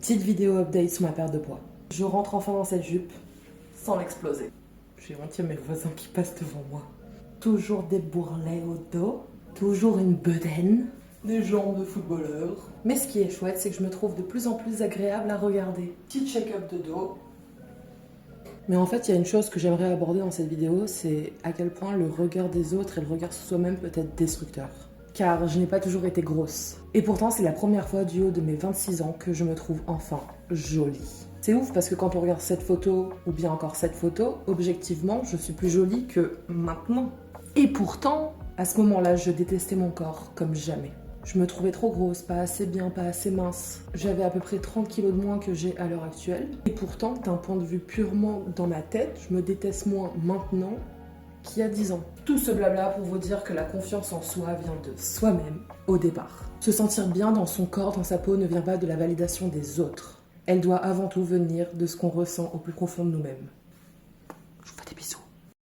Petite vidéo update sur ma perte de poids. Je rentre enfin dans cette jupe sans l'exploser. J'ai honte, il y a mes voisins qui passent devant moi. Toujours des bourrelets au dos, toujours une bedaine, des jambes de footballeur. Mais ce qui est chouette, c'est que je me trouve de plus en plus agréable à regarder. Petit check-up de dos. Mais en fait, il y a une chose que j'aimerais aborder dans cette vidéo, c'est à quel point le regard des autres et le regard sur soi-même peut être destructeur. Car je n'ai pas toujours été grosse. Et pourtant, c'est la première fois du haut de mes 26 ans que je me trouve enfin jolie. C'est ouf parce que quand on regarde cette photo, ou bien encore cette photo, objectivement, je suis plus jolie que maintenant. Et pourtant, à ce moment-là, je détestais mon corps comme jamais. Je me trouvais trop grosse, pas assez bien, pas assez mince. J'avais à peu près 30 kilos de moins que j'ai à l'heure actuelle. Et pourtant, d'un point de vue purement dans ma tête, je me déteste moins maintenant qu'il y a 10 ans. Tout ce blabla pour vous dire que la confiance en soi vient de soi-même au départ. Se sentir bien dans son corps, dans sa peau, ne vient pas de la validation des autres. Elle doit avant tout venir de ce qu'on ressent au plus profond de nous-mêmes.